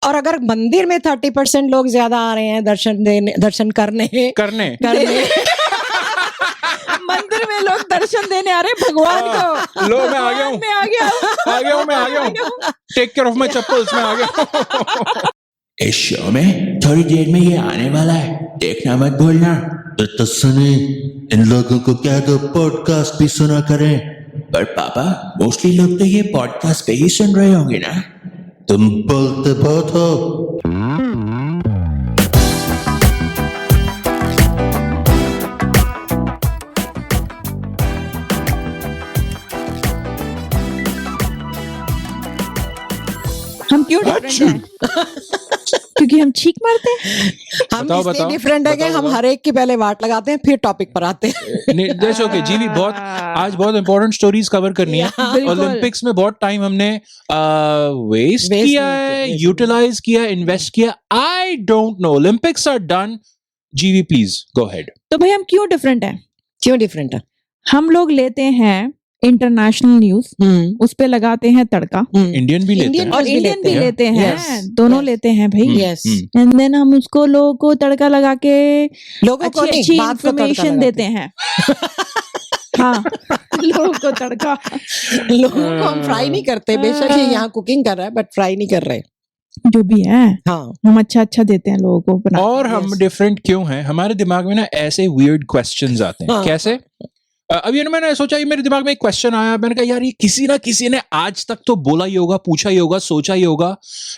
और अगर मंदिर में 30% लोग ज्यादा आ रहे हैं दर्शन करने मंदिर में लोग दर्शन देने आ रहे हैं भगवान को। लो मैं आ गया हूँ, मैं आ गया हूँ। Take care of my chappals, मैं आ गया। इस शो में थोड़ी देर में ये आने वाला है, देखना मत भूलना। तो सुने, इन लोगों को क्या दो पॉडकास्ट भी सुना करें। पर पापा, मोस्टली लोग तो ये पॉडकास्ट पे ही सुन रहे होंगे ना। तुम बोलते बहुत हो। हम क्यों डिफरेंट हैं? क्योंकि हम छींक मारते हैं। हम इसलिए डिफरेंट है कि हम हर एक की पहले वाट लगाते हैं, फिर टॉपिक पर आते हैं। दैट्स ओके जी। भी आज बहुत इंपॉर्टेंट स्टोरीज कवर करनी है। ओलंपिक्स में बहुत टाइम हमने वेस्ट किया है, यूटिलाइज किया, इन्वेस्ट किया। I don't know, Olympics are done. जीवी प्लीज गो अहेड। तो भाई हम क्यों डिफरेंट हैं? क्यों डिफरेंट है? हम लोग लेते हैं इंटरनेशनल न्यूज, उस पे लगाते हैं तड़का। इंडियन भी लेते हैं और इंडियन भी लेते हैं, दोनों लेते हैं भाई। यस। एंड देन हम उसको लोगों को तड़का लगा के लोगों को अच्छी इंफॉर्मेशन देते हैं। हाँ, लोगों को तड़का। लोगों को हम फ्राई नहीं करते, बेशक ये यहाँ कुकिंग कर रहा है बट फ्राई नहीं कर रहे। जो भी है, हाँ, हम अच्छा देते हैं लोगों को बना। और हम डिफरेंट क्यों हैं? हमारे दिमाग में ना ऐसे वियर्ड क्वेश्चंस आते हैं। कैसे? अभी मैंने सोचा, ये मेरे दिमाग में एक क्वेश्चन आया, मैंने कहा यार ये किसी ना किसी ने आज तक तो बोला ही होगा, पूछा ही होगा, सोचा ही होगा,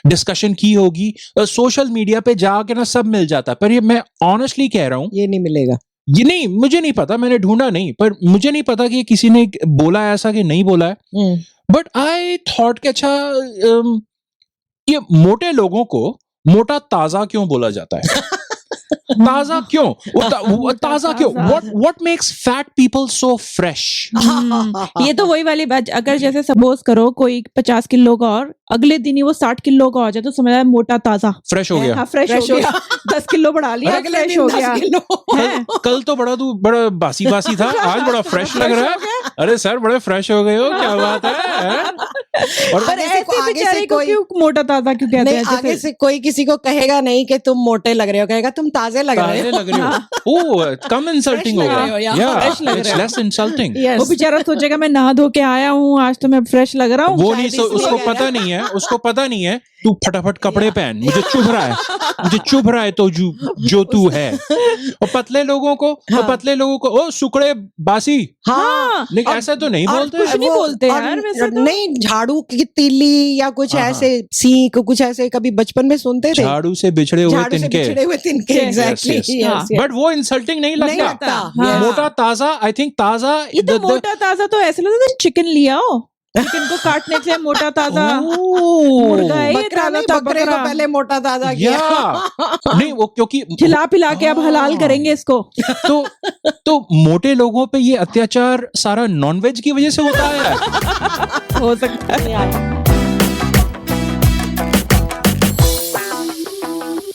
डिस्कशन की होगी। सोशल मीडिया पे जाके ना सब मिल जाता है, पर ये मैं ऑनेस्टली कह रहा हूँ, ये नहीं मिलेगा। ये नहीं, मुझे नहीं पता, मैंने ढूंढा नहीं, पर मुझे नहीं पता कि किसी ने बोला ऐसा कि नहीं बोला है। बट आई थॉट कि अच्छा, ये मोटे लोगों को मोटा ताजा क्यों बोला जाता है? ताजा क्यों? ताजा क्यों? What makes fat people so fresh? ये तो वही वाली बात। अगर जैसे सपोज करो कोई 50 किलो का और अगले दिन ही वो 60 किलो का हो जाए तो समझ आया मोटा ताजा, फ्रेश हो गया। हाँ, फ्रेश हो गया। 10 किलो बढ़ा लिया, फ्रेश हो गया। कल तो बड़ा बासी था, आज बड़ा फ्रेश लग रहा है। अरे सर, बड़े फ्रेश हो गए हो, क्या बात है? और पर ऐसे बेचारे को क्यों मोटा ताजा क्यों कहते हैं? आगे से कोई किसी को कहेगा नहीं कि तुम मोटे लग रहे हो, कहेगा तुम ताजे लग रहे हो। ओह, कम इंसल्टिंग हो गया। It's less insulting. वो बेचारा सोचेगा मैं नहा धो के आया हूँ, आज तो मैं फ्रेश लग रहा हूँ। वो नहीं, उसको पता नहीं है तू फटाफट कपड़े पहन, मुझे चुभ रहा है तो जो तू है। और पतले लोगों को ओ सुकड़े बासी। हाँ, लेकिन ऐसा तो नहीं बोलते, कुछ नहीं बोलते यार वैसे तो। नहीं, झाड़ू की तीली या कुछ ऐसे सीख, कुछ ऐसे कभी बचपन में सुनते थे, झाड़ू से बिछड़े हुए तिनके। एग्जैक्टली। बट वो इंसल्टिंग नहीं लगता। मोटा ताजा, आई थिंक ताजा, मोटा ताजा तो ऐसे लगता है चिकन लिया हो, चिकन को काटने के लिए मोटा ताजा। मुर्गा है ये, बकरे को पहले मोटा ताजा किया। नहीं, वो क्योंकि खिला पिला के अब हलाल करेंगे इसको। तो मोटे लोगों पे ये अत्याचार सारा नॉनवेज की वजह से होता है। हो सकता है यार।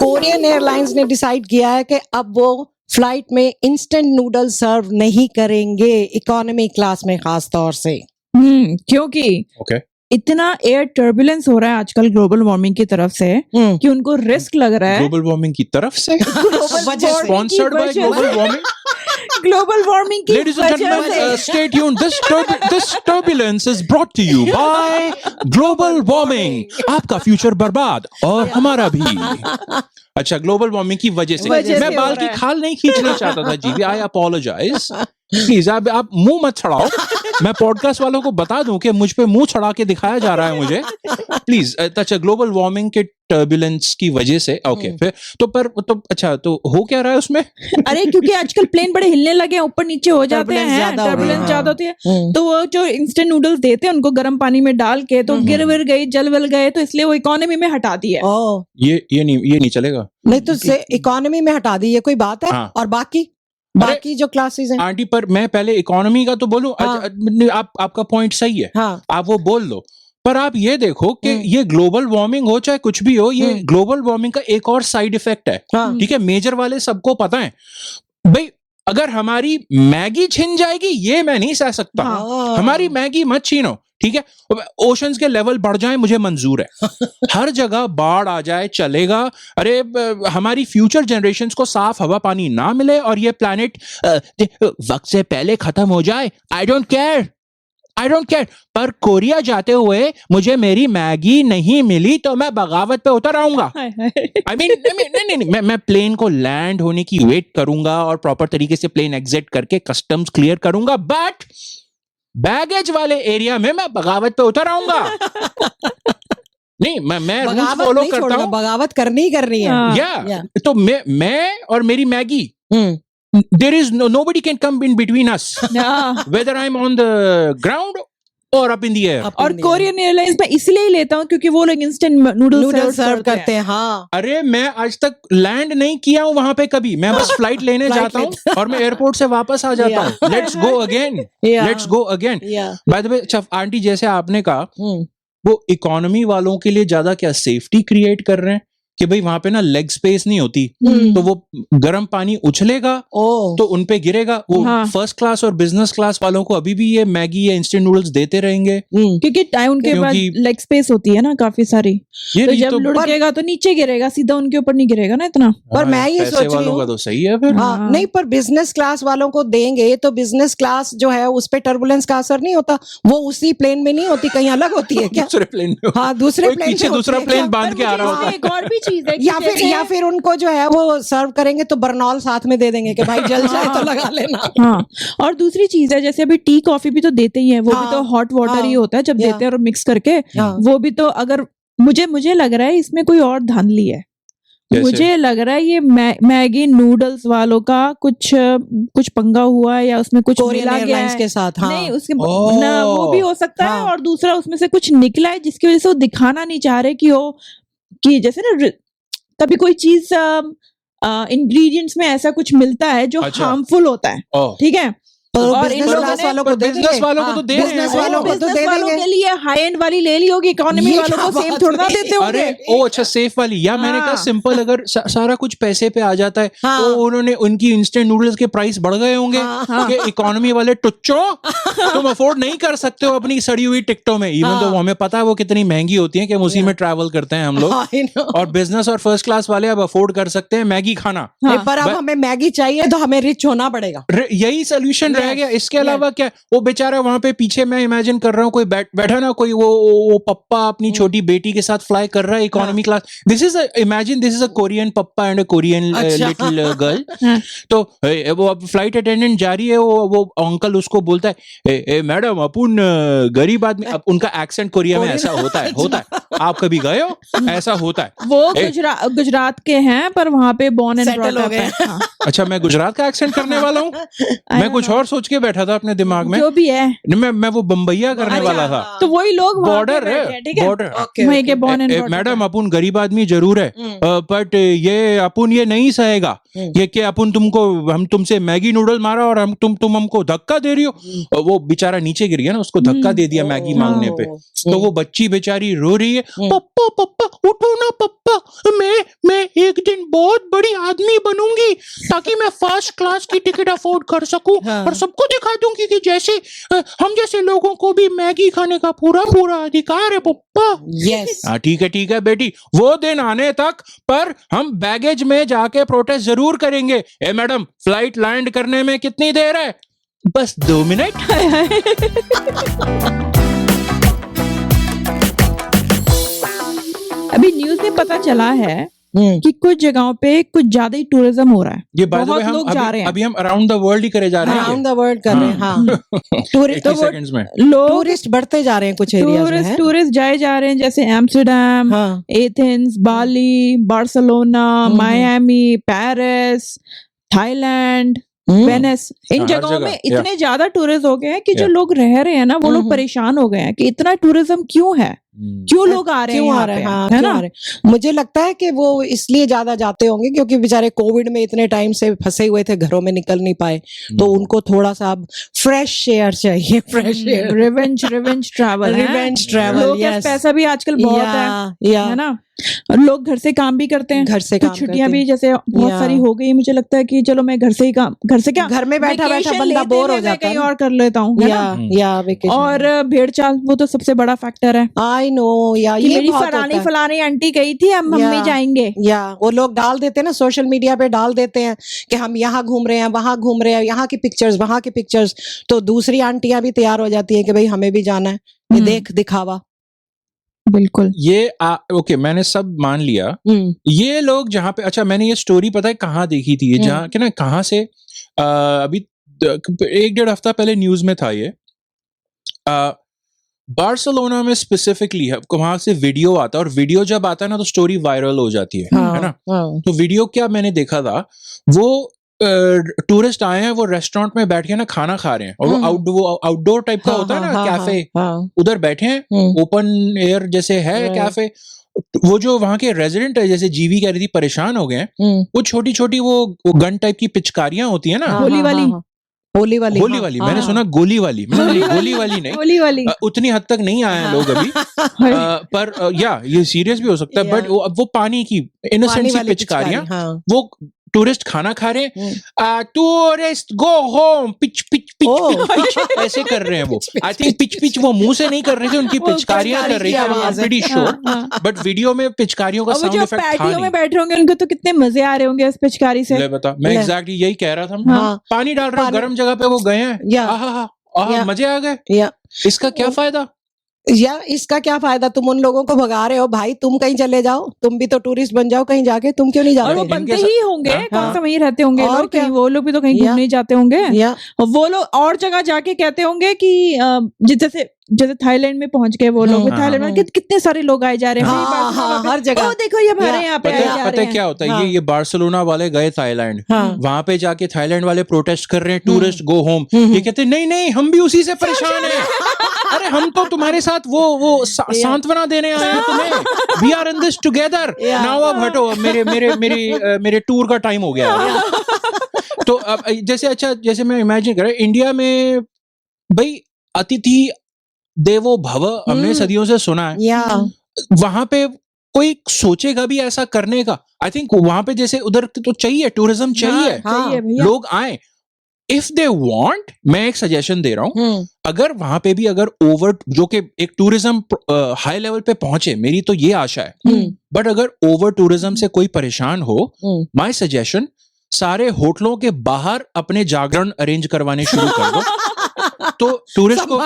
कोरियन एयरलाइंस ने डिसाइड किया है कि अब वो फ्लाइट में इंस्टेंट नूडल सर्व नहीं करेंगे, इकोनॉमी क्लास में खास तौर से। क्योंकि इतना एयर टर्बुलेंस हो रहा है आजकल ग्लोबल वार्मिंग की तरफ से कि उनको रिस्क लग रहा है। ग्लोबल वार्मिंग की तरफ से? Sponsored by global warming? Global warming की Ladies and gentlemen, stay tuned. This turbulence is brought to you by global warming. आपका फ्यूचर बर्बाद और हमारा भी। अच्छा, ग्लोबल वार्मिंग की वजह से मैं बाल की खाल नहीं खींचना चाहता था जी। आई अपोलोजाइज। प्लीज आप मुंह मत छड़ाओ। मैं पॉडकास्ट वालों को बता दूं कि मुझ पे मुंह छड़ा के दिखाया जा रहा है मुझे। प्लीज। अच्छा, ग्लोबल वार्मिंग के टर्बुलेंस की वजह से। ओके, फिर अच्छा, तो हो क्या रहा है उसमें? अरे क्योंकि आजकल प्लेन बड़े हिलने लगे, ऊपर नीचे हो जाते हैं, टर्बुलेंस ज्यादा होती है, तो वो जो इंस्टेंट नूडल्स देते हैं उनको गर्म पानी में डाल के तो गिर विर गई, जल वल गए, तो इसलिए वो इकोनॉमी में हटा दी है। ये नहीं चलेगा। नहीं तो इकोनॉमी में हटा दी, ये कोई बात है? हाँ। और बाकी जो क्लासेस हैं आंटी, पर मैं पहले इकोनॉमी का तो बोलूं। हाँ। आपका पॉइंट सही है। हाँ। आप वो बोल लो, पर आप ये देखो कि ये ग्लोबल वार्मिंग हो चाहे कुछ भी हो, ये ग्लोबल वार्मिंग का एक और साइड इफेक्ट है। ठीक है, मेजर वाले सबको पता है भाई। अगर हमारी मैगी छिन जाएगी, ये मैं नहीं सह सकता। हमारी मैगी मत छीनो, ठीक है, ओशंस के लेवल बढ़ जाए मुझे मंजूर है, हर जगह बाढ़ आ जाए चलेगा। अरे हमारी फ्यूचर जनरेशंस को साफ हवा पानी ना मिले और ये प्लैनेट वक्त से पहले खत्म हो जाए, आई डोंट केयर, पर कोरिया जाते हुए मुझे मेरी मैगी नहीं मिली तो मैं बगावत पे उतर आऊंगा। आई मीन नहीं, मैं प्लेन को लैंड होने की वेट करूंगा और प्रॉपर तरीके से प्लेन एग्जिट करके कस्टम्स क्लियर करूंगा, बट बैगेज वाले एरिया में मैं बगावत पे उतर आऊंगा। नहीं, मैं रूल्स फॉलो करता हूँ, बगावत करनी ही करनी है। या तो मैं और मेरी Maggi, there is nobody can come in between us, whether I'm on the ground or up in the air. और कोरियन एयरलाइंस में इसलिए ही लेता हूँ क्योंकि वो लोग इंस्टेंट नूडल्स सर्व करते हैं। हाँ, अरे मैं आज तक लैंड नहीं किया हूँ वहां पे कभी, मैं बस फ्लाइट लेने जाता हूँ और मैं एयरपोर्ट से वापस आ जाता हूँ। Let's go again. By the way, aunty जैसे आपने कहा, वो इकोनॉमी वालों के लिए ज्यादा क्या सेफ्टी क्रिएट कर रहे हैं कि भाई वहां पे ना लेग स्पेस नहीं होती, तो वो गर्म पानी उछलेगा तो उनपे गिरेगा। वो फर्स्ट क्लास और बिजनेस क्लास वालों को अभी भी ये मैगी या इंस्टेंट नूडल्स देते रहेंगे क्योंकि उनके पास लेग स्पेस होती है ना काफी सारी, तो जब लुढ़केगा तो नीचे गिरेगा, सीधा उनके ऊपर नहीं गिरेगा ना इतना। पर मैं ये सोच रही वालों का तो सही है फिर। नहीं, पर बिजनेस क्लास वालों को देंगे तो बिजनेस क्लास जो है उस पे टर्बुलेंस का असर नहीं होता, वो उसी प्लेन में नहीं होती, कहीं अलग होती है क्या? दूसरे प्लेन में। हाँ, दूसरे प्लेन पीछे दूसरा प्लेन बांध के आ रहा होता है। एक और भी चीज है या फिर उनको जो है वो सर्व करेंगे तो बर्नॉल साथ में दे देंगे कि भाई जल जाए तो लगा लेना। हाँ, और दूसरी चीज है जैसे अभी टी कॉफी भी तो देते ही है, वो भी तो हॉट वाटर ही होता है जब देते हैं और मिक्स करके, वो भी तो अगर मुझे लग रहा है इसमें कोई और धांधली है। मुझे लग रहा है ये मैगी नूडल्स वालों का कुछ पंगा हुआ है या उसमें कुछ मिला गया है के साथ। हाँ। नहीं, उसके ना वो भी हो सकता है, और दूसरा उसमें से कुछ निकला है जिसकी वजह से वो दिखाना नहीं चाह रहे कि जैसे ना कभी कोई चीज इंग्रेडिएंट्स में ऐसा कुछ मिलता है जो हार्मफुल होता है, ठीक है, और बिजनेस वालों को तो दे के लिए हाई एंड वाली ले ली होगी, इकोनॉमी वालों को सेम थोड़ा देते होंगे। अरे ओ अच्छा, सेफ वाली। या मैंने कहा सिंपल, अगर सारा कुछ पैसे पे आ जाता है तो उन्होंने उनकी इंस्टेंट नूडल्स के प्राइस बढ़ गए होंगे कि इकोनॉमी वाले टुच्चो तुम अफोर्ड नहीं कर सकते हो अपनी सड़ी हुई टिकटों में, इवन तो हमें पता है वो कितनी महंगी होती है कि हम उसी में ट्रैवल करते हैं हम लोग, और बिजनेस और फर्स्ट क्लास वाले अब अफोर्ड कर सकते हैं मैगी खाना। पर अब हमें मैगी चाहिए तो हमें रिच होना पड़ेगा, यही सोल्यूशन रह गया। इसके अलावा क्या, वो बेचारा वहां पे पीछे, मैं इमेजिन कर रहा हूँ कोई बैठा ना, कोई वो पप्पा अपनी छोटी बेटी के साथ फ्लाई कर रहा है economy class. This is a Korean papa and a Korean little girl. तो वो अब फ्लाइट अटेंडेंट जा रही है, वो अंकल उसको बोलता है, मैडम अपन गरीब आदमी, अब उनका एक्सेंट कोरिया में ऐसा होता है आप कभी गए हो, ऐसा होता है। वो गुजरात के हैं पर वहां पे बॉर्न एंड ब्रॉट अप है। अच्छा, मैं गुजरात का एक्सेंट करने वाला हूँ, मैं कुछ और सोच के बैठा था अपने दिमाग में, जो भी है। मैं वो बम्बैया करने वाला था। तो वही लोग बॉर्डर वहीं के born and brought up. Madam अपन गरीब आदमी जरूर है, बट ये अपन ये नहीं सहेगा ये कि अपन हम तुमसे मैगी नूडल मारा और तुम हमको धक्का दे रही हो। वो बेचारा नीचे गिर गया ना, उसको धक्का दे दिया मैगी मांगने पे, तो वो बच्ची बेचारी रो रही है, पप्पा पप्पा उठो ना पप्पा, मैं एक दिन बहुत बड़ी आदमी बनूंगी ताकि मैं फर्स्ट क्लास की टिकट अफोर्ड कर सकूं और सबको दिखा दूंगी कि जैसे हम जैसे लोगों को भी मैगी खाने का पूरा अधिकार है पप्पा। यस, ठीक है बेटी, वो दिन आने तक पर हम बैगेज में जाके प्रोटेस्ट जरूर करेंगे। ए मैडम, फ्लाइट लैंड करने में कितनी देर है? बस 2 मिनट। अभी न्यूज में पता चला है कि कुछ जगहों पे कुछ ज्यादा ही टूरिज्म हो रहा है, ये बहुत लोग जा रहे हैं। अभी हम अराउंड द वर्ल्ड ही करे जा रहे हैं, अराउंड द वर्ल्ड कर रहे हैं। हाँ, सेकंड्स में टूरिस्ट बढ़ते जा रहे हैं कुछ एरियाज में, टूरिस्ट जाए जा रहे हैं, जैसे Amsterdam, Athens, Bali, Barcelona, Miami, Paris, Thailand, Venice, इन जगहों में इतने ज्यादा टूरिस्ट हो गए हैं कि जो लोग रह रहे हैं ना, वो लोग परेशान हो गए हैं कि इतना टूरिज्म क्यों है। क्यों लोग आ रहे हैं क्यों आ यहाँ रहे पे, हैं, हाँ, है क्यों आ ना? रहे हैं? मुझे लगता है कि वो इसलिए ज्यादा जाते होंगे क्योंकि बेचारे कोविड में इतने टाइम से फंसे हुए थे, घरों में निकल नहीं पाए, तो उनको थोड़ा सा अब फ्रेश एयर चाहिए, fresh air, revenge travel, revenge travel, लोगों के पास पैसा भी आजकल बहुत है ना? और लोग घर से काम भी करते हैं, घर से तो काम छुट्टियां करते भी जैसे बहुत सारी हो गई, मुझे लगता है कि चलो मैं घर से ही काम, घर से क्या, घर में बैठा बैठा vacation बंदा लेते बोर हुए हो मैं जाता है कहीं ना। और कर लेता हूँ, है ना? या वेकेशन, और भेड़ चाल वो तो सबसे बड़ा फैक्टर है आई नो, या कि ये मेरी बहुत फलानी होता है। फलानी आंटी गई थी, अब मम्मी या- जाएंगे, या वो लोग डाल देते हैं ना, सोशल मीडिया पे डाल देते हैं कि हम यहाँ घूम रहे हैं, वहां घूम रहे हैं, यहाँ की पिक्चर्स, वहां की पिक्चर्स, तो दूसरी आंटियां भी तैयार हो जाती है कि भाई हमें भी जाना है, ये देख दिखावा। बिल्कुल। ये ओके, मैंने सब मान लिया। ये लोग जहाँ पे, अच्छा मैंने ये स्टोरी पता है कहाँ देखी थी, ये जहाँ कि ना कहाँ से, अभी 1-1.5 हफ्ता पहले न्यूज में था ये, बार्सिलोना में स्पेसिफिकली है, वहां से वीडियो आता है, और वीडियो जब आता है ना तो स्टोरी वायरल हो जाती है ना? तो वीडियो क्या मैंने देखा था, वो टूरिस्ट आए हैं, वो रेस्टोरेंट में बैठ के ना खाना खा रहे हैं, और वो आउटडोर टाइप का होता है ना कैफे, उधर बैठे हैं, ओपन एयर जैसे है कैफे। वो जो वहां के रेजिडेंट है, जैसे जीवी कह रही थी, परेशान हो गए हैं, वो छोटी छोटी वो गन टाइप की पिचकारियां होती है ना, होली वाली, होली वाली, होली वाली, मैंने सुना गोली वाली, मैंने गोली वाली नहीं, होली वाली, उतनी हद तक नहीं आए हैं लोग अभी, पर या ये सीरियस भी हो सकता है, बट वो पानी की इनोसेंट सी पिचकारियां, वो टूरिस्ट खाना खा रहे हैं, tourist go home, pitch pitch pitch pitch ऐसे कर रहे हैं वो। आई थिंक पिच पिच वो मुंह से नहीं कर रहे थे, उनकी पिचकारियां कर रही थी, I am pretty sure, but video में पिचकारियों का साउंड इफेक्ट था नहीं। पैटियो में बैठे होंगे, उनको तो कितने मजे आ रहे होंगे इस पिचकारी से। ले बता, मैं एग्जैक्टली यही कह रहा था, पानी डाल रहे हो गर्म जगह पे, वो गए हैं, मजे आ गए, इसका क्या फायदा? या इसका क्या फायदा? तुम उन लोगों को भगा रहे हो, भाई तुम कहीं चले जाओ, तुम भी तो टूरिस्ट बन जाओ कहीं जाके, तुम क्यों नहीं जाते? और वो बनते ही होंगे, कौन सा वहीं रहते होंगे और लोग, कहीं वो लोग भी तो कहीं घूमने जाते होंगे, वो लोग और जगह जाके कहते होंगे कि जैसे थाईलैंड में पहुंच गए वो लोग, थाईलैंड में कितने सारे लोग आए जा रहे हैं, हर जगह, ओ देखो ये हमारे यहाँ पे आए जा रहे हैं। पता है क्या होता है, ये बार्सिलोना वाले गए थाईलैंड, वहां पे जाके थाईलैंड वाले प्रोटेस्ट कर रहे हैं, टूरिस्ट गो होम, ये कहते नहीं नहीं हम भी उसी से परेशान हैं, अरे हम तो तुम्हारे साथ वो सांत्वना देने आए हैं तुम्हें, we are in this together now, अब हटो, मेरे टूर का टाइम हो गया। तो अब जैसे मैं इमेजिन कर रहा, इंडिया में भाई अतिथि देवो भव हमने सदियों से सुना है, वहां पे कोई सोचेगा भी ऐसा करने का? आई थिंक वहां पे जैसे उधर तो चाहिए, टूरिज्म चाहिए, लोग आए, इफ दे वांट। मैं एक सजेशन दे रहा हूं, अगर वहां पे भी अगर ओवर, जो कि एक टूरिज्म हाई लेवल पे पहुंचे, मेरी तो ये आशा है, बट अगर ओवर टूरिज्म से कोई परेशान हो, माय सजेशन, सारे होटलों के बाहर अपने जागरण अरेंज करवाने शुरू कर दो, तो टूरिस्ट को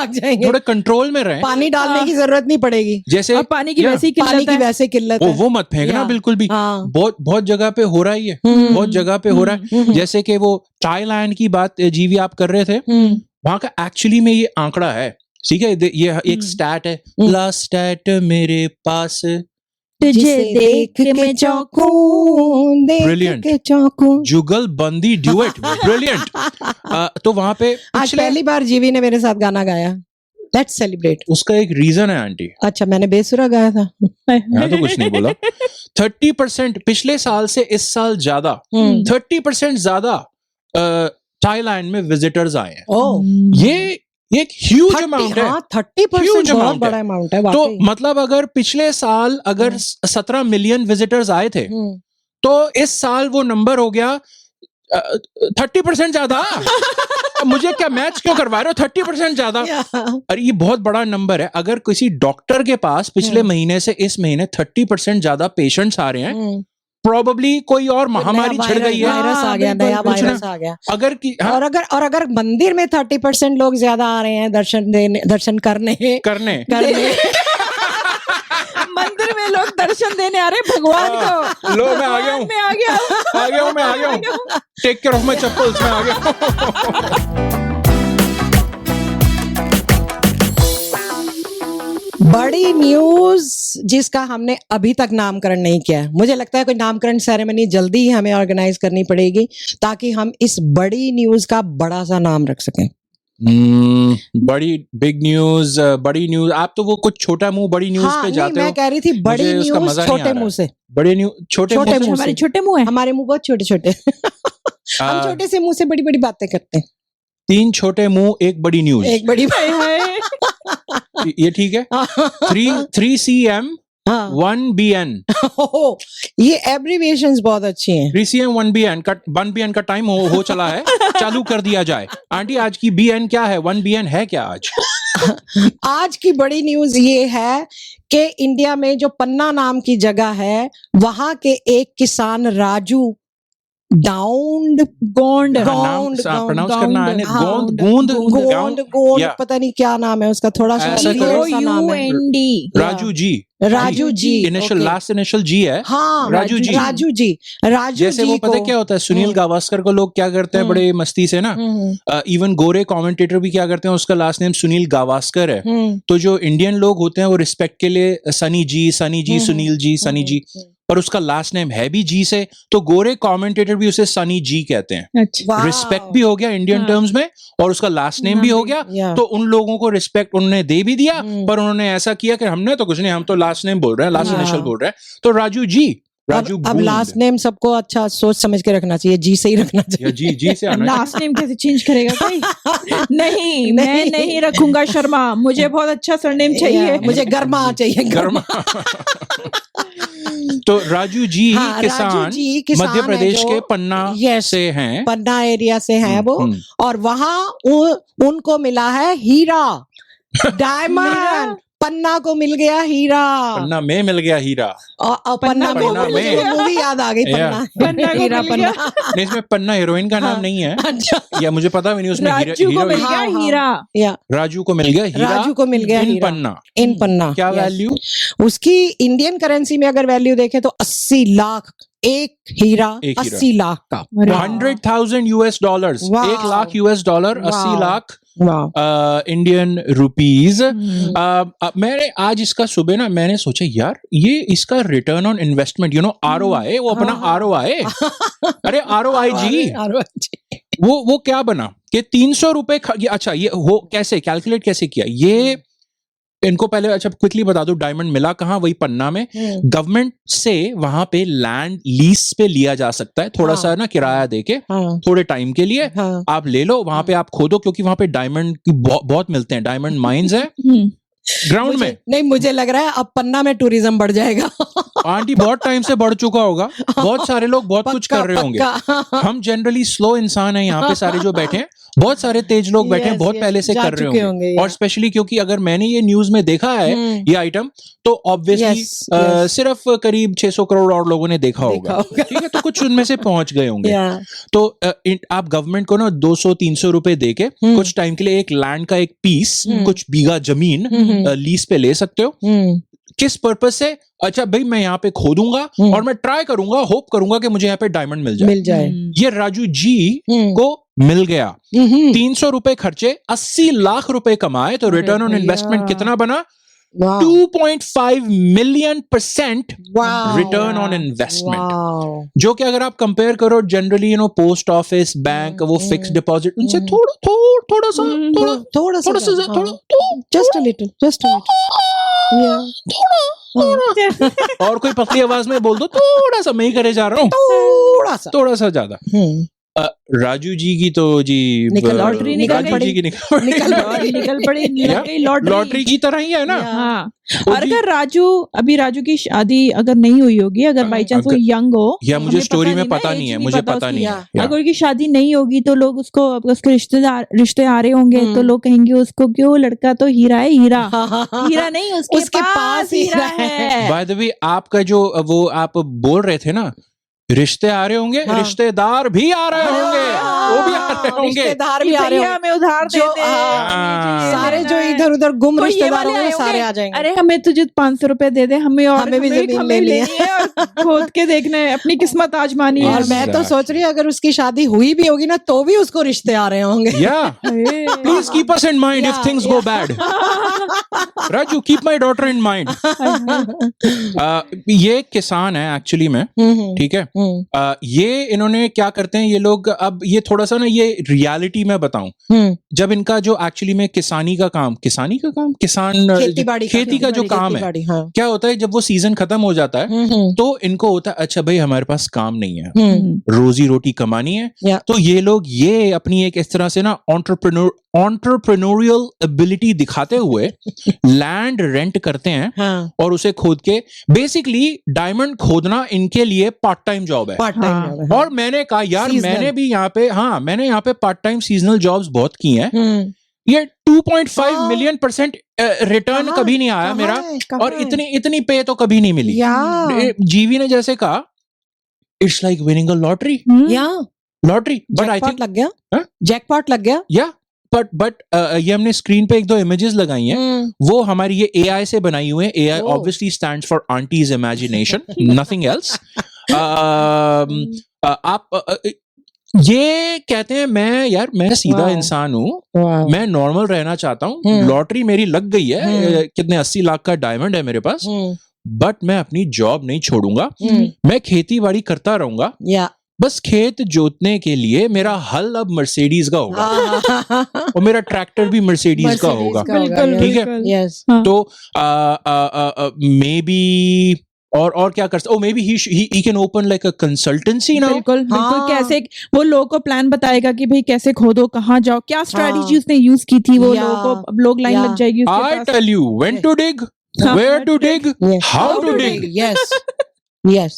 थोड़े कंट्रोल में रहे, पानी डालने की जरूरत नहीं पड़ेगी, जैसे पानी की वैसी किल्लत है, वो मत फेंकना बिल्कुल भी, बहुत जगह पे हो रहा है ये, बहुत जगह पे हो रहा है। जैसे कि वो थाईलैंड की बात जीवी आप कर रहे थे, वहां का एक्चुअली में ये आंकड़ा है, ठीक है, ये एक स्टैट है, लास्ट स्टैट मेरे पास, तुझे देख के मैं चौंकूं, ब्रिलियंट, जुगल बंदी ड्यूएट, ब्रिलियंट। तो वहां पे आज पहली बार जीवी ने मेरे साथ गाना गाया, लेट्स सेलिब्रेट। उसका एक रीजन है आंटी। अच्छा, मैंने बेसुरा गाया था? मैं तो कुछ नहीं बोला। 30% पिछले साल से इस साल ज्यादा, 30% ज्यादा थाईलैंड में विजिटर्स आए हैं। ये एक ह्यूज अमाउंट है, 30% बहुत बड़ा अमाउंट है। तो मतलब अगर पिछले साल अगर 17 मिलियन विजिटर्स आए थे, तो इस साल वो नंबर हो गया 30% ज्यादा। मुझे क्या मैच क्यों करवा रहे हो? 30% ज्यादा, अरे ये बहुत बड़ा नंबर है। अगर किसी डॉक्टर के पास पिछले महीने से इस महीने 30% ज्यादा पेशेंट्स आ रहे हैं, प्रोबेबली कोई और महामारी छिड़ गई है, वायरस आ गया, नया वायरस आ गया। और अगर मंदिर में 30% लोग ज्यादा आ रहे हैं दर्शन करने मंदिर में लोग दर्शन देने आ रहे हैं भगवान को। लो मैं आ गया हूँ, take care of my chappals, मैं आ गया हूँ। बड़ी न्यूज जिसका हमने अभी तक नामकरण नहीं किया है। मुझे लगता है कोई नामकरण सेरेमनी जल्दी ही हमें ऑर्गेनाइज करनी पड़ेगी, ताकि हम इस बड़ी न्यूज का बड़ा सा नाम रख सकें। बड़ी बिग न्यूज, बड़ी न्यूज। आप तो वो कुछ छोटा मुँह बड़ी न्यूज हाँ, पे नहीं, जाते मैं हो। कह रही थी बड़ी मुझे उसका न्यूज मजा नहीं आ छोटे रहा मुंह है। से। बड़े न्यूज छोटे छोटे मुंह से? मुंह हमारे से। छोटे मुंह है। हमारे मुंह बहुत छोटे छोटे हम आ, छोटे से मुंह से बड़ी बड़ी बातें करते हैं। 3 छोटे मुंह एक बड़ी न्यूज, एक बड़ी हाय हाय। ये ठीक है। 3 CM हाँ 1 BN, ये एब्रीविएशंस बहुत अच्छी हैं। 3 CM 1 BN का टाइम हो चला है, चालू कर दिया जाए। आंटी आज की BN क्या है, 1 BN है क्या आज? आज की बड़ी न्यूज ये है कि इंडिया में जो पन्ना नाम की जगह है वहां के एक किसान राजू गोंड गोंड प्रोनाउंस करना है हाँ, गोंद गोंड या पता नहीं क्या नाम है उसका, थोड़ा सा ऐसा weird करो। सा नाम है। GOUND। Raju ji, Raju ji initial okay। Last initial जी है। हाँ राजू जी। राजू जैसे जी वो पता को क्या होता है, सुनील गावस्कर को लोग क्या करते हैं बड़े मस्ती से ना, इवन गोरे कमेंटेटर भी क्या करते हैं, उसका लास्ट नेम सुनील गावस्कर है। तो जो इंडियन लोग होते हैं वो रिस्पेक्ट के लिए सनी जी सुनील जी सनी जी, पर उसका लास्ट नेम है भी जी से, तो गोरे कमेंटेटर भी उसे सनी जी कहते हैं। अच्छा। रिस्पेक्ट भी हो गया इंडियन टर्म्स में और उसका लास्ट नेम भी हो गया, तो उन लोगों को रिस्पेक्ट उन्होंने दे भी दिया, पर उन्होंने ऐसा किया कि हमने तो कुछ नहीं, हम तो लास्ट नेम बोल रहे हैं, लास्ट इनिशियल बोल रहे हैं। तो राजू जी, राजू अब लास्ट नेम सबको अच्छा सोच समझ के रखना चाहिए, जी से ही रखना चाहिए। जी से आना लास्ट नेम कैसे चेंज करेगा कोई? नहीं, मैं नहीं रखूंगा शर्मा, मुझे बहुत अच्छा सरनेम चाहिए। मुझे गर्मा चाहिए, गर्मा। तो राजू जी हाँ, राजू जी किसान मध्य प्रदेश है जो- के पन्ना Yes, से हैं। पन्ना एरिया से हैं वो, और वहां उनको मिला है हीरा, डायमंड। पन्ना को मिल गया हीरा, पन्ना में मिल गया हीरा। और पन्ना पन्ना में में। मूवी याद आ गई, पन्ना को हीरा मिल पन्ना। नहीं, इसमें पन्ना हीरोइन का नाम नहीं है, अच्छा, या मुझे पता भी नहीं उसमें राजू को मिल हीरो। गया हाँ, हीरा। या राजू को मिल गया हीरा, राजू को मिल गया इन हीरा पन्ना। इन पन्ना। क्या Yes। वैल्यू? उसकी इंडियन करेंसी में अगर वैल्यू देखें तो 80 लाख एक हीरा, एक हीरा। 80 लाख का। 100,000 US dollars, Wow। 1 lakh US dollar, 80 Wow। Lakh वाह, इंडियन रुपीज। मैंने आज इसका सुबह ना मैंने सोचा यार ये इसका रिटर्न ऑन इन्वेस्टमेंट, ROI, वो अपना ROI, अरे ROI जी, वो क्या बना कि 300 रुपए। अच्छा, ये हो कैसे कैलकुलेट कैसे किया ये इनको पहले अच्छा क्विकली बता दो। डायमंड मिला कहाँ? वही पन्ना में। गवर्नमेंट से वहां पे लैंड लीज पे लिया जा सकता है, थोड़ा सा ना किराया देके, थोड़े टाइम के लिए आप ले लो, वहां पे आप खोदो, क्योंकि वहां पे डायमंड की बहुत मिलते हैं, डायमंड माइंस है ग्राउंड में। नहीं, मुझे लग रहा है अब पन्ना में टूरिज्म बढ़ जाएगा। आंटी बहुत टाइम से बढ़ चुका होगा, बहुत सारे लोग बहुत कुछ कर रहे होंगे। हम जनरली स्लो इंसान हैं यहाँ पे सारे जो बैठे हैं, बहुत सारे तेज लोग बैठे हैं, बहुत पहले से कर रहे होंगे। और स्पेशली क्योंकि अगर मैंने ये न्यूज में देखा है ये आइटम, तो ऑब्वियसली सिर्फ करीब 600 करोड़ और लोगों ने देखा होगा, ठीक है, तो कुछ उनमें से पहुंच गए होंगे। तो आप गवर्नमेंट को ना 200-300 रुपए देके कुछ टाइम के लिए एक लैंड का एक पीस, कुछ बीघा जमीन लीज पे ले सकते हो। किस पर्पस से? अच्छा भाई, मैं यहाँ पे खोदूंगा और मैं ट्राई करूंगा, होप करूंगा कि मुझे यहाँ पे डायमंड मिल जाए। ये राजू जी को मिल गया। 300 रुपए खर्चे, 80 लाख रुपए कमाए, तो रिटर्न ऑन इन्वेस्टमेंट कितना बना? 2.5 मिलियन% रिटर्न ऑन इन्वेस्टमेंट, जो कि अगर आप कंपेयर करो जनरली पोस्ट ऑफिस, बैंक, वो फिक्स डिपॉजिट, उनसे थोड़ा सा जस्ट अ लिटिल और कोई पतली आवाज में बोल दो, थोड़ा सा, मैं ही करे जा रहा हूँ, थोड़ा सा ज्यादा। राजू जी की तो जी लॉटरी निकल पड़ी, लॉटरी की तरह ही है ना। हाँ। और अगर राजू की शादी अगर नहीं हुई होगी, अगर बाई चांस वो यंग हो, या मुझे स्टोरी में पता नहीं है, मुझे पता नहीं है, अगर उसकी शादी नहीं होगी तो लोग उसके रिश्ते आ रहे होंगे, तो लोग कहेंगे उसको क्यों, लड़का तो हीरा है, हीरा नहीं उसके पास हीरा है। बाय द वे, आपका जो वो आप बोल रहे थे ना, रिश्ते आ रहे होंगे, रिश्तेदार भी आ रहे होंगे, वो भी आ रहे होंगे, रिश्तेदार भी आ रहे होंगे, हमें उधार देते सारे जो इधर उधर गुम रिश्तेदार होंगे सारे आ जाएंगे। अरे हमें तुझे 500 रुपए दे दे, हमें भी जमीन लेनी है और खोद के देखना है, अपनी किस्मत आजमानी है। और मैं तो सोच रही हूँ अगर उसकी शादी हुई भी होगी ना, तो भी उसको रिश्ते आ रहे होंगे। Please keep us in mind if things go bad. Raju, keep my daughter in mind. ये किसान है एक्चुअली में, ठीक है, ये इन्होंने क्या करते हैं ये लोग, अब ये थोड़ा सा ना ये रियलिटी में बताऊं, जब इनका जो एक्चुअली में किसान खेती का जो काम है, क्या होता है जब वो सीजन खत्म हो जाता है तो इनको होता है अच्छा भाई हमारे पास काम नहीं है, रोजी रोटी कमानी है, तो ये लोग ये अपनी एक इस तरह से ना एंटरप्रेन्योरियल एबिलिटी दिखाते हुए लैंड रेंट करते हैं और उसे खोद के, बेसिकली डायमंड खोदना इनके लिए पार्ट टाइम जॉब है। और मैंने कहा यार मैंने भी यहाँ पे मैंने यहाँ पे पार्ट टाइम सीजनल जॉब्स बहुत की हैं, ये 2.5 मिलियन % रिटर्न कभी नहीं आया मेरा, और इतनी पे तो कभी नहीं मिली। जीवी ने जैसे कहा it's like winning a lottery, but I think लग गया, जैकपॉट लग गया। या बट ये हमने स्क्रीन पे 1-2 इमेजेस लगाई हैं, वो हमारी ये AI से बनाई हुई है। AI obviously stands for aunties imagination, nothing else. आप ये कहते हैं मैं सीधा इंसान हूँ, मैं नॉर्मल रहना चाहता हूँ, लॉटरी मेरी लग गई है, कितने 80 लाख का डायमंड है मेरे पास, बट मैं अपनी जॉब नहीं छोड़ूंगा, मैं खेती बाड़ी करता रहूंगा, बस खेत जोतने के लिए मेरा हल अब मर्सिडीज का होगा और मेरा ट्रैक्टर भी मर्सिडीज का होगा, ठीक है। तो मे बी और क्या कर सकते, may be he can open like a consultancy now. बिल्कुल कैसे वो लोगों को प्लान बताएगा कि भाई कैसे खोदो, कहाँ जाओ, क्या स्ट्रेटजी उसने यूज की थी, वो लोगों को अब लोग लाइन लग जाएगी उसके पास। I tell you when to dig, where to dig, how to dig. Yes.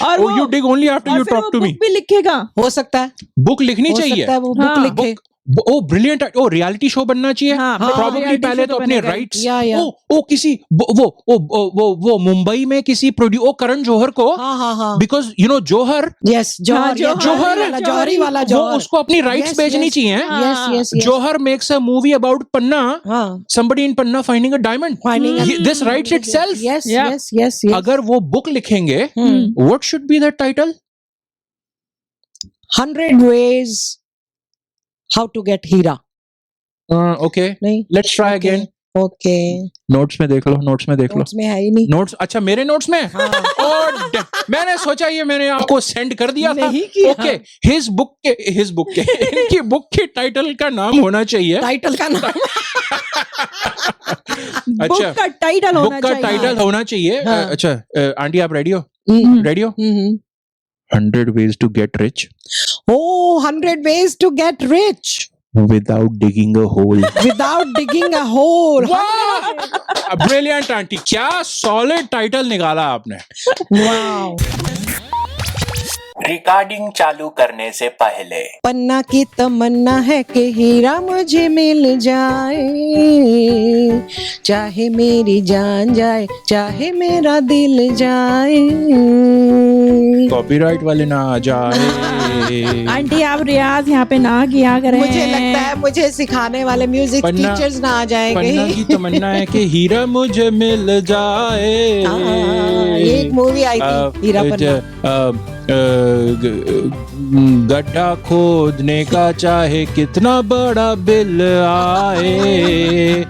और oh, you dig only after you talk to me. Book भी लिखेगा, हो सकता है बुक लिखनी चाहिए, वो बुक लिखे। ओ ब्रिलियंट, ओ रियलिटी शो बनना चाहिए, प्रॉब्लली पहले तो अपने राइट्स, ओ किसी वो मुंबई में किसी प्रोड्यूसर करण जौहर को, बिकॉज यू नो जौहर, जौहरी वाला वो उसको अपनी राइट्स बेचनी चाहिए। Johar makes a movie about Panna, somebody in Panna finding a diamond, this writes itself. Yes. अगर वो बुक लिखेंगे, what should be the title? 100 ways how to get हीरा। Okay, let's try again. Okay. Notes में देख लो, नोट्स में है ही नहीं। नोट्स, अच्छा मेरे नोट्स में। और मैंने सोचा ये मैंने आपको सेंड कर दिया था। ओके, हिज बुक के इनकी बुक के टाइटल का नाम होना चाहिए, टाइटल का नाम अच्छा बुक का टाइटल होना चाहिए। अच्छा आंटी आप रेडी हो? 100 ways to get rich. Oh, 100 ways to get rich. Without digging a hole. Without digging a hole. Wow! Brilliant aunty, क्या solid title निकाला आपने। Wow. रिकॉर्डिंग चालू करने से पहले पन्ना की तमन्ना है कि हीरा मुझे मिल जाए, चाहे मेरी जान जाए, चाहे मेरा दिल जाए। कॉपीराइट वाले ना आ जाए। आंटी आप रियाज यहाँ पे ना किया करें, मुझे लगता है मुझे सिखाने वाले म्यूजिक टीचर्स ना आ जाएंगे। पन्ना की तमन्ना है कि हीरा मुझे मिल जाए। एक मूवी आई थी हीरा पन्ना। गड्ढा खोदने का चाहे कितना बड़ा बिल आए,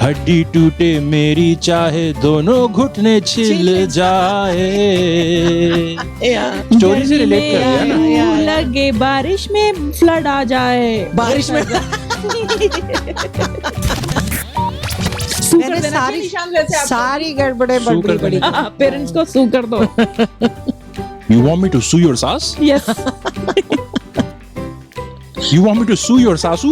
हड्डी टूटे मेरी चाहे दोनों घुटने छिल जाए। स्टोरी से रिलेट कर दिया ना। लगे बारिश में फ्लड आ जाए, बारिश में मैंने सारी गड़बड़े बड़ी पेरेंट्स को सू कर दो। You want me to sue your sass? Yes. You want me to sue your sasu?